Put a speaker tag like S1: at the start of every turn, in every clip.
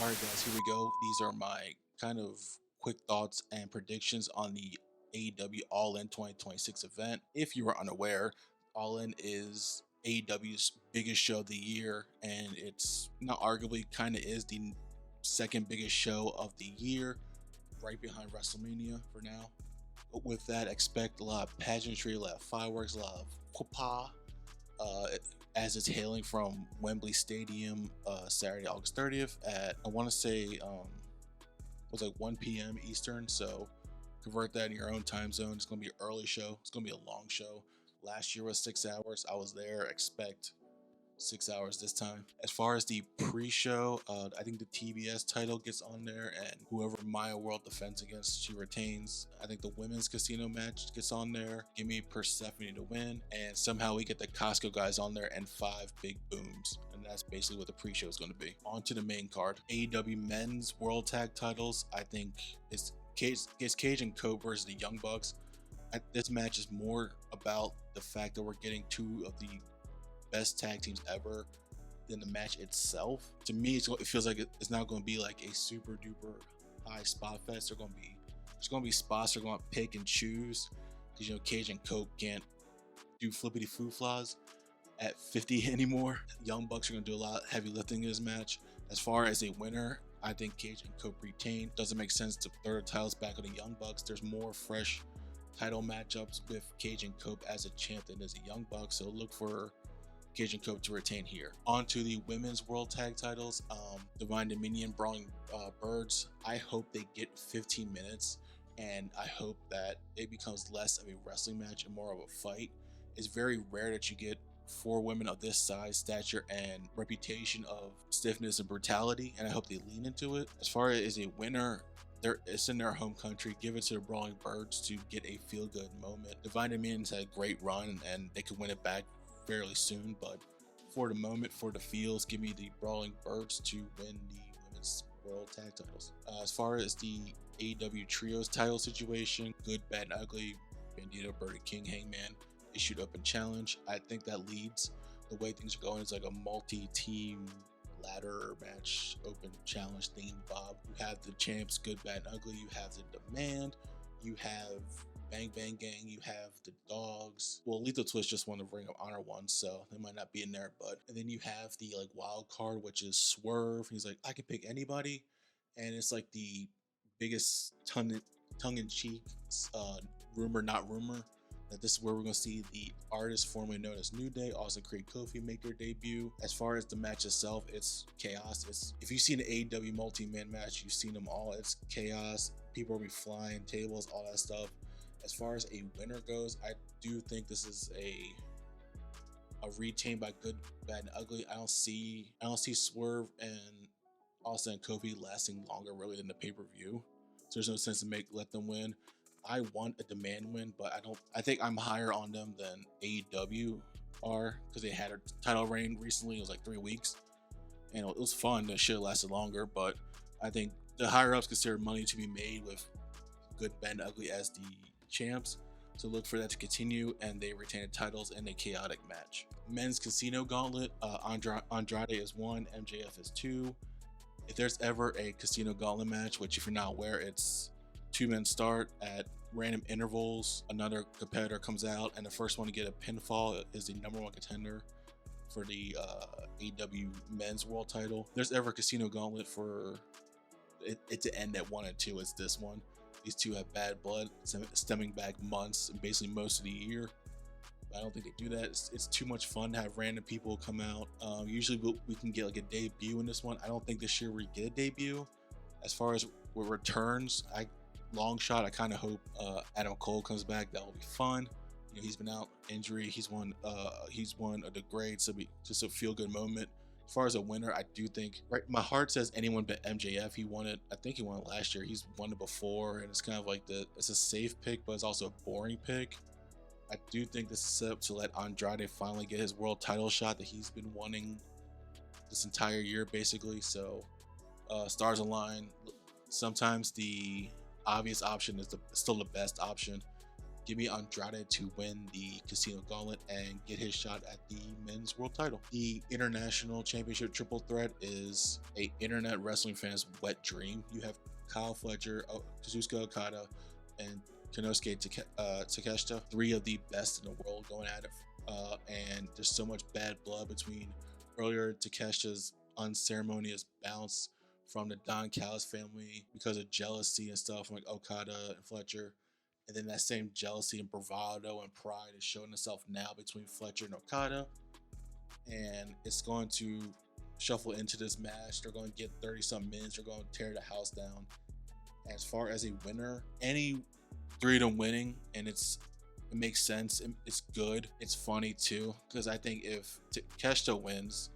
S1: All right, guys, here we go. These are my kind of quick thoughts and predictions on the AEW All In 2026 event. If you were unaware, All In is AEW's biggest show of the year, and it's not arguably kind of is the second biggest show of the year, right behind WrestleMania for now. But with that, expect a lot of pageantry, a lot of fireworks, a lot of whoopah, uh, as it's hailing from Wembley Stadium Saturday, August 30th at, I want to say, it was like 1 p.m. Eastern. So convert that in your own time zone. It's going to be an early show. It's going to be a long show. Last year was 6 hours. I was there. Expect 6 hours this time. As far as the pre-show, I think the TBS title gets on there, and whoever Maya World defends against, she retains. I think the women's casino match gets on there. Give me Persephone to win, and somehow we get the Costco guys on there and 5 big booms. And that's basically what the pre-show is going to be. On to the main card. AEW Men's World Tag Titles. I think it's Cage and Cope versus the Young Bucks. This match is more about the fact that we're getting two of the best tag teams ever than the match itself. To me, it feels like it's not going to be like a super duper high spot fest. There's going to be spots they're going to pick and choose, because Cage and Coke can't do flippity foo flaws at 50 anymore. Young Bucks are going to do a lot of heavy lifting in this match. As far as a winner, I think Cage and Coke retain. Doesn't make sense to throw the titles back on the Young Bucks. There's more fresh title matchups with Cage and Cope as a champ than as a Young Bucks, so look for Cage and Cope to retain here. On to the women's world tag titles. Divine Dominion Brawling Birds. I hope they get 15 minutes, and I hope that it becomes less of a wrestling match and more of a fight. It's very rare that you get 4 women of this size, stature, and reputation of stiffness and brutality, and I hope they lean into it. As far as a winner, it's in their home country. Give it to the Brawling Birds to get a feel-good moment. Divine Dominion's had a great run, and they could win it back fairly soon, but for the moment, for the feels, give me the Brawling Birds to win the women's world tag titles. As far as the AEW trios title situation, Good, Bad, and Ugly, Bandito, Birdie King, Hangman issued open challenge. I think that leads the way things are going. It's like a multi-team ladder match open challenge theme. Bob, you have the champs, Good, Bad, and Ugly. You have the Demand. You have Bang Bang Gang, you have the Dogs. Well, Lethal Twist just won the Ring of Honor one, so they might not be in there. But and then you have the wild card, which is Swerve. He's like, I can pick anybody, and it's like the biggest tongue-in-cheek rumor, not rumor, that this is where we're going to see the artist formerly known as New Day, Austin Creed, Kofi make their debut. As far as the match itself, it's chaos. If you've seen an AEW multi-man match, you've seen them all. It's chaos. People will be flying tables, all that stuff. As far as a winner goes, I do think this is a retain by Good, Bad, and Ugly. I don't see Swerve and Austin and Kofi lasting longer really than the pay-per-view. So there's no sense to let them win. I want a Demand win, but I think I'm higher on them than AEW are, because they had a title reign recently. It was like 3 weeks, and it was fun. It should have lasted longer, but I think the higher ups consider money to be made with Good, Bad, and Ugly as the champs, so look for that to continue, and they retain the titles in a chaotic match. Men's Casino Gauntlet, Andrade is 1, MJF is 2. If there's ever a Casino Gauntlet match, which if you're not aware, it's 2 men start at random intervals, another competitor comes out, and the first one to get a pinfall is the #1 contender for the AEW Men's World Title. If there's ever a Casino Gauntlet for it to end at 1 and 2, it's this one. These two have bad blood, stemming back months and basically most of the year. I don't think they do that. It's too much fun to have random people come out. Usually we can get like a debut in this one. I don't think this year we get a debut. As far as with returns, long shot, I kind of hope Adam Cole comes back. That will be fun. He's been out injury. He's won of the grade, so just a feel good moment. As far as a winner, I do think, right, my heart says anyone but MJF. He won it. I think he won it last year. He's won it before, and it's kind of like it's a safe pick, but it's also a boring pick. I do think this is set up to let Andrade finally get his world title shot that he's been wanting this entire year, basically. So, stars align. Sometimes the obvious option is still the best option. Give me Andrade to win the Casino Gauntlet and get his shot at the men's world title. The International Championship Triple Threat is a internet wrestling fan's wet dream. You have Kyle Fletcher, Kazuchika Okada, and Konosuke Takeshita, three of the best in the world going at it. And there's so much bad blood between earlier Takeshita's unceremonious bounce from the Don Callis family because of jealousy and stuff like Okada and Fletcher. And then that same jealousy and bravado and pride is showing itself now between Fletcher and Okada. And it's going to shuffle into this match. They're going to get 30-some minutes. They're going to tear the house down. As far as a winner, any three of them winning, and it makes sense. It's good. It's funny too, because I think if Takeshita wins,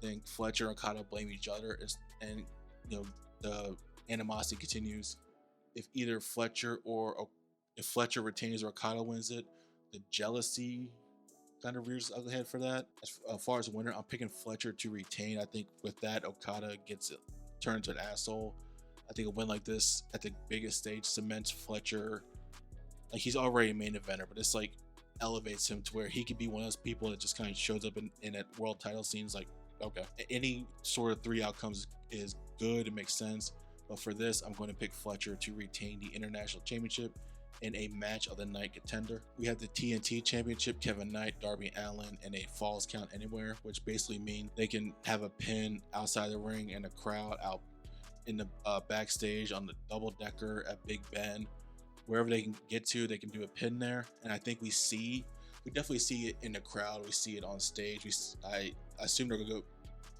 S1: then Fletcher and Okada blame each other, and the animosity continues. If either Fletcher if Fletcher retains or Okada wins it, the jealousy kind of rears its head for that. As far as winner, I'm picking Fletcher to retain. I think with that, Okada gets it turned to an asshole. I think a win like this at the biggest stage cements Fletcher. Like, he's already a main eventer, but it's like elevates him to where he could be one of those people that just kind of shows up in that world title scenes. Like, okay, any sort of three outcomes is good. It makes sense. But for this, I'm going to pick Fletcher to retain the International Championship in a match of the night contender. We have the TNT Championship, Kevin Knight, Darby Allin, and a Falls Count Anywhere, which basically means they can have a pin outside the ring and a crowd out in the backstage on the double decker at Big Ben. Wherever they can get to, they can do a pin there. And I think we definitely see it in the crowd. We see it on stage. I assume they're gonna go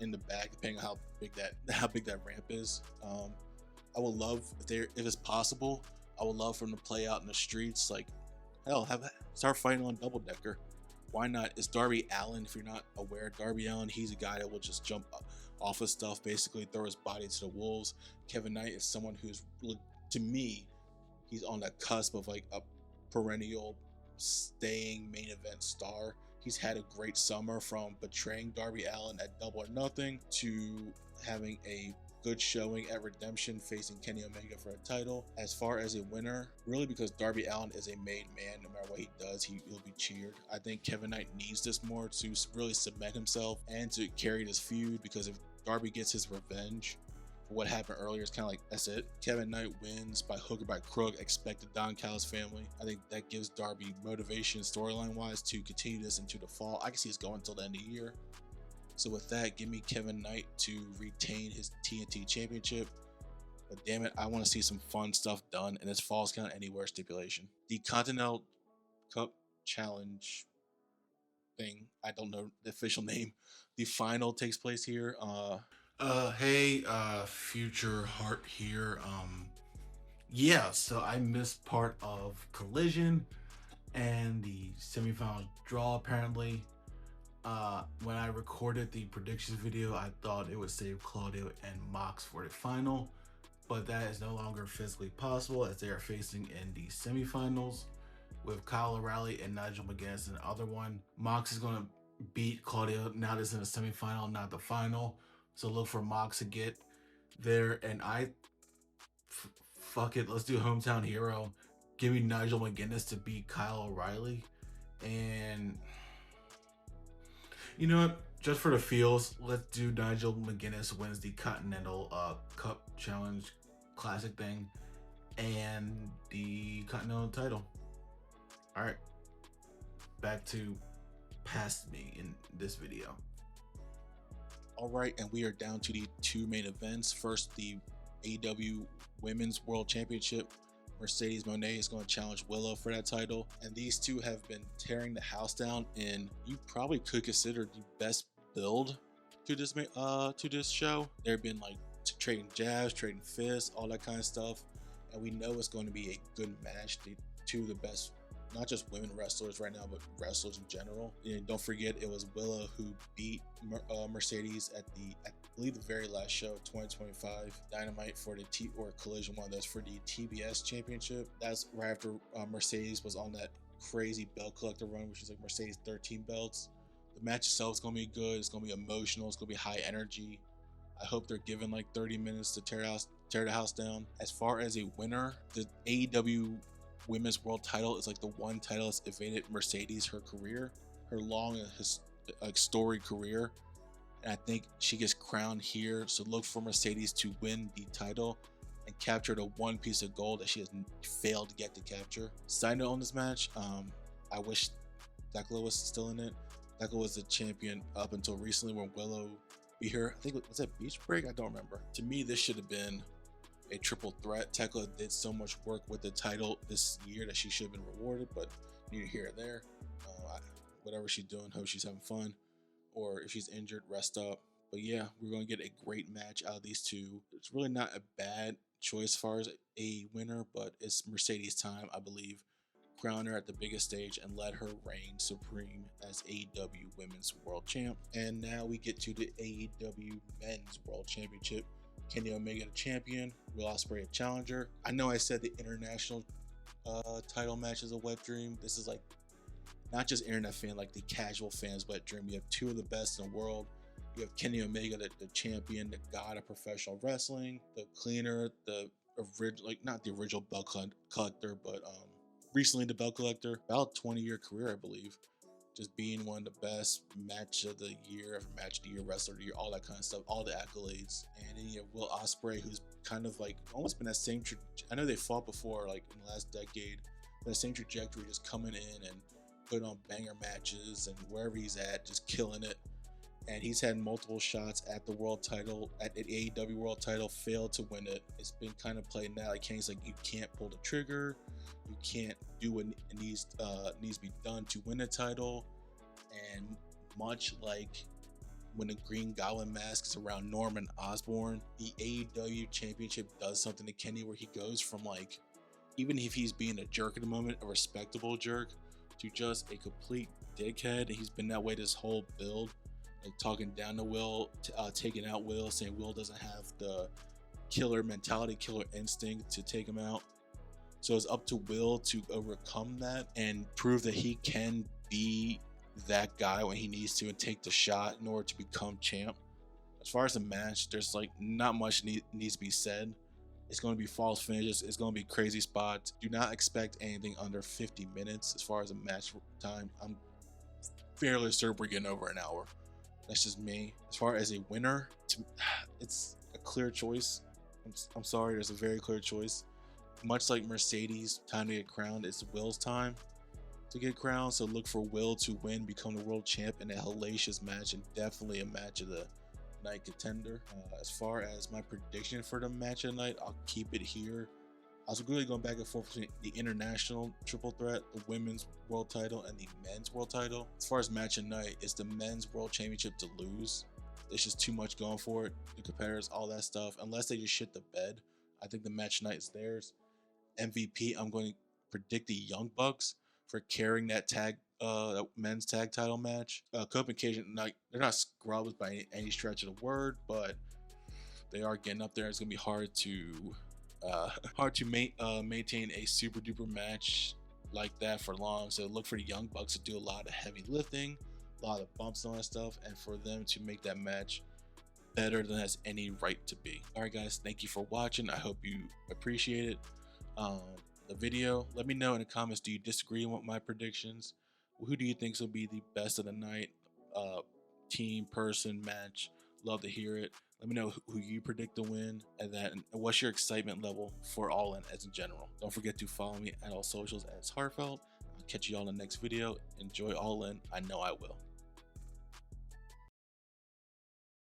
S1: in the back, depending on how big that ramp is. I would love if it's possible. I would love for them to play out in the streets. Like, hell, start fighting on double decker. Why not? It's Darby Allin. If you're not aware, Darby Allin, he's a guy that will just jump off of stuff, basically throw his body to the wolves. Kevin Knight is someone who's, to me, he's on the cusp of like a perennial staying main event star. He's had a great summer, from betraying Darby Allin at Double or Nothing to having a good showing at Redemption, facing Kenny Omega for a title. As far as a winner, really, because Darby Allin is a made man, no matter what he does, he'll be cheered. I think Kevin Knight needs this more to really cement himself and to carry this feud, because if Darby gets his revenge for what happened earlier, it's kind of like, that's it. Kevin Knight wins by hook or by crook. Expect the Don Callis family. I think that gives Darby motivation storyline wise to continue this into the fall. I can see this going until the end of the year. So with that, give me Kevin Knight to retain his TNT Championship. But damn it, I want to see some fun stuff done in this Falls Count Anywhere stipulation. The Continental Cup Challenge thing, I don't know the official name. The final takes place here.
S2: Hey, Future Heart here. Yeah, so I missed part of Collision and the semifinal draw, apparently. When I recorded the predictions video, I thought it would save Claudio and Mox for the final, but that is no longer physically possible as they are facing in the semifinals with Kyle O'Reilly and Nigel McGuinness in the other one. Mox is going to beat Claudio now that it's in the semifinal, not the final. So look for Mox to get there, and fuck it, let's do Hometown Hero. Give me Nigel McGuinness to beat Kyle O'Reilly, and you know what? Just for the feels, let's do Nigel McGuinness wins the Continental Cup Challenge Classic thing and the Continental title. All right, back to past me in this video.
S1: All right, and we are down to the two main events. First, the AEW Women's World Championship. Mercedes Moné is going to challenge Willow for that title, and these two have been tearing the house down, and you probably could consider the best build to this show. They've been like trading jabs, trading fists, all that kind of stuff, and we know it's going to be a good match. The two of the best, not just women wrestlers right now, but wrestlers in general. And don't forget, it was Willow who beat Mercedes at I believe the very last show, 2025 Dynamite, for the Collision, one of those, for the TBS Championship. That's right after Mercedes was on that crazy belt collector run, which is like Mercedes 13 belts. The match itself is going to be good. It's going to be emotional. It's going to be high energy. I hope they're given like 30 minutes to tear the house down. As far as a winner, the AEW women's world title is like the one title that's evaded Mercedes her career, her long and like storied career. And I think she gets crowned here. So look for Mercedes to win the title and capture the one piece of gold that she has failed yet to capture. Side note on this match, I wish Thekla was still in it. Thekla was the champion up until recently when Willow beat her. I think was that Beach Break? I don't remember. To me, this should have been a triple threat. Thekla did so much work with the title this year that she should have been rewarded, but neither here or there. Whatever she's doing, hope she's having fun, or if she's injured, rest up. But yeah, we're going to get a great match out of these two. It's really not a bad choice as far as a winner, but it's Mercedes time, I believe. Crown her at the biggest stage and let her reign supreme as AEW Women's World Champ. And now we get to the AEW Men's World Championship. Kenny Omega the champion, Will Ospreay a challenger. I know I said the international title match is a wet dream. This is like not just internet fan, like the casual fans wet dream. You have two of the best in the world. You have Kenny Omega, the champion, the god of professional wrestling, the cleaner, the original, like not the original belt collector, but recently the belt collector. About 20-year career, I believe. Just being one of the best match of the year, match of the year, wrestler of the year, all that kind of stuff, all the accolades. And then you have Will Ospreay, who's kind of like almost been that same. I know they fought before, like in the last decade, but that same trajectory, just coming in and putting on banger matches and wherever he's at, just killing it. And he's had multiple shots at the world title, at the AEW world title, failed to win it. It's been kind of played now. Like Kenny's like, you can't pull the trigger, you can't do what needs to be done to win a title. And much like when the Green Goblin mask is around Norman Osborn, the AEW championship does something to Kenny where he goes from like, even if he's being a jerk at the moment, a respectable jerk, to just a complete dickhead. He's been that way this whole build, like talking down to Will, taking out Will, saying Will doesn't have the killer mentality, killer instinct to take him out. So it's up to Will to overcome that and prove that he can be that guy when he needs to and take the shot in order to become champ. As far as the match, there's like not much needs to be said. It's going to be false finishes. It's going to be crazy spots. Do not expect anything under 50 minutes as far as a match time. I'm fairly certain we're getting over an hour. That's just me. As far as a winner, it's a clear choice. I'm sorry, there's a very clear choice. Much like Mercedes, time to get crowned, it's Will's time to get crowned. So look for Will to win, become the world champ in a hellacious match, and definitely a match of the night contender. As far as my prediction for the match of the night, I'll keep it here. I was really going back and forth between the international triple threat, the women's world title, and the men's world title. As far as match of the night, it's the men's world championship to lose. There's just too much going for it. The competitors, all that stuff. Unless they just shit the bed, I think the match of the night is theirs. MVP, I'm going to predict the Young Bucks for carrying that men's tag title match. Copenhagen, they're not scrubs by any stretch of the word, but they are getting up there. It's gonna be hard to maintain a super duper match like that for long. So look for the Young Bucks to do a lot of heavy lifting, a lot of bumps and all that stuff, and for them to make that match better than it has any right to be. All right, guys, thank you for watching. I hope you appreciate it. The video. Let me know in the comments, do you disagree with my predictions? Who do you think will be the best of the night? Team, person, match? Love to hear it. Let me know who you predict to win, and then what's your excitement level for All In as in general. Don't forget to follow me at all socials as Heartfelt. I'll catch you all in the next video. Enjoy All In. I know I will.